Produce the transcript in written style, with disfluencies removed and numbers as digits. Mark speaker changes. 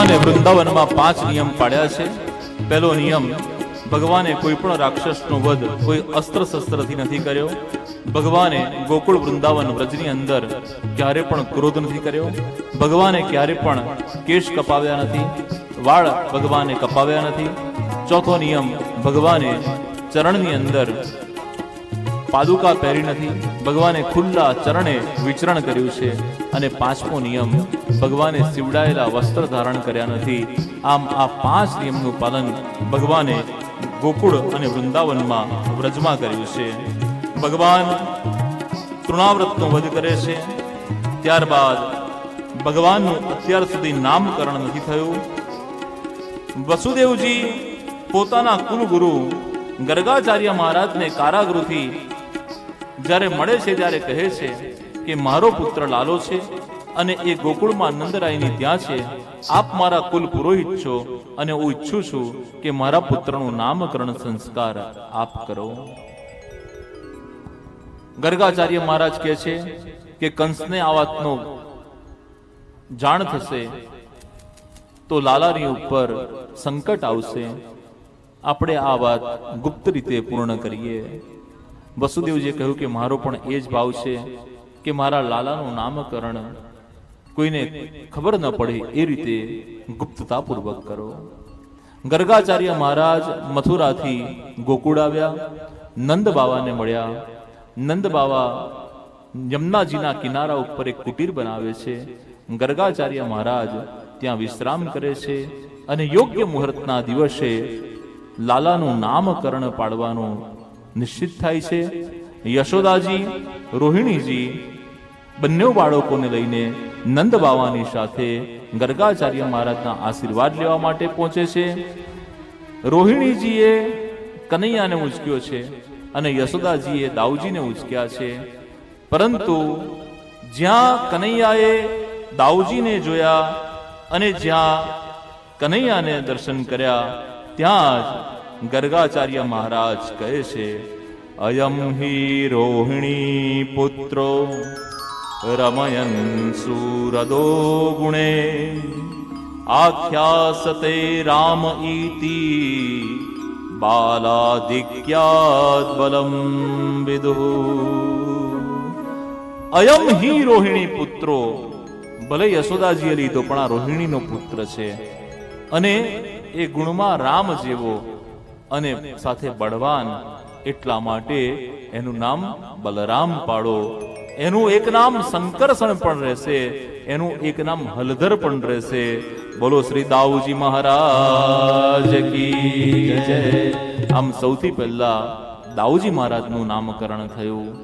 Speaker 1: ભગવાને વૃંદાવનમાં 5 નિયમ પાડ્યા છે. પહેલો નિયમ, ભગવાને કોઈ પણ રાક્ષસનો વધ કોઈ અસ્ત્ર શસ્ત્રથી નથી કર્યો. ભગવાને ગોકુળ વૃંદાવન વ્રજની અંદર ક્યારે પણ ક્રોધ નથી કર્યો. ભગવાને ક્યારે પણ કેશ કપાવ્યા નથી, વાળ ભગવાને કપાવ્યા નથી. ચોથો નિયમ, ભગવાને ચરણની અંદર પાદુકા પહેરી નથી, ભગવાને ખુલ્લા ચરણે વિચરણ કર્યું છે. અને પાંચમો નિયમ, ભગવાને સીવડાયેલા વસ્ત્ર ધારણ કર્યા નથી. આમ આ 5 નિયમનું પાલન ભગવાને ગોકુળ અને વૃંદાવનમાં વ્રજમાં કર્યું છે. ભગવાન તૃણાવ્રતનો વધ કરે છે. ત્યારબાદ ભગવાનનું અત્યાર સુધી નામકરણ નથી થયું. વસુદેવજી પોતાના કુલગુરુ ગર્ગાચાર્ય મહારાજને કારાગૃહથી જ્યારે મળે છે ત્યારે કહે છે કે મારો પુત્ર લાલો છે અને એ ગોકુળમાં નંદરાયની ત્યાં છે. આપ મારા કુલ પુરોહિત છો અને હું ઈચ્છું છું કે મારા પુત્રનું નામકરણ સંસ્કાર આપ કરો. ગર્ગાચાર્ય મહારાજ કહે છે કે કંસને આ વાતનો જાણ થશે તો લાલાની ઉપર સંકટ આવશે. આપણે આ વાત ગુપ્ત રીતે પૂર્ણ કરીએ. વસુદેવજીએ કહ્યું કે મારો પણ એ જ ભાવ છે કે મારા લાલાનું નામકરણ કોઈને ખબર ન પડે એ રીતે ગુપ્તતાપૂર્વક કરો. ગર્ગાચાર્ય મહારાજ મથુરાથી ગોકુળ આવ્યા, નંદ બાવાને મળ્યા. નંદ બાવા યમુનાજીના કિનારા ઉપર એક કુટીર બનાવે છે. ગર્ગાચાર્ય મહારાજ ત્યાં વિશ્રામ કરે છે અને યોગ્ય મુહૂર્તના દિવસે લાલાનું નામકરણ પાડવાનું નિશ્ચિત થાય છે. યશોદાજી, રોહિણીજી બંને બાળકોને લઈને નંદ બાવાની સાથે ગર્ગાચાર્ય મહારાજના આશીર્વાદ લેવા માટે પહોંચે છે. રોહિણીજીએ કનૈયાને ઉંચક્યો છે અને યશોદાજીએ દાઉજીને ઉંચક્યા છે. પરંતુ જ્યાં કનૈયાએ દાઉજીને જોયા અને જ્યાં કનૈયાને દર્શન કર્યા ત્યાં જ ગર્ગાચાર્ય મહારાજ કહે છે, અયમ હિ રોહિણી પુત્રો રમયન સુરદો ગુણે આખ્યાસતે રામ ઇતિ બાલાધિક્યાદ બલમ વિદુઃ. અયમ હિ રોહિણી પુત્રો, ભલે યશોદાજીએ લીધો પણ આ રોહિણીનો પુત્ર છે અને એ ગુણમાં રામ જેવો અને સાથે બળવાન, એટલા માટે એનું નામ બલરામ પાડો. એનું એક નામ શંકરસણ પણ રહેશે, એનું એક નામ હલધર પણ રહેશે. બોલો શ્રી દાઉજી મહારાજ કી જય. આમ સૌથી પહેલા દાઉજી મહારાજનું નામકરણ થયું.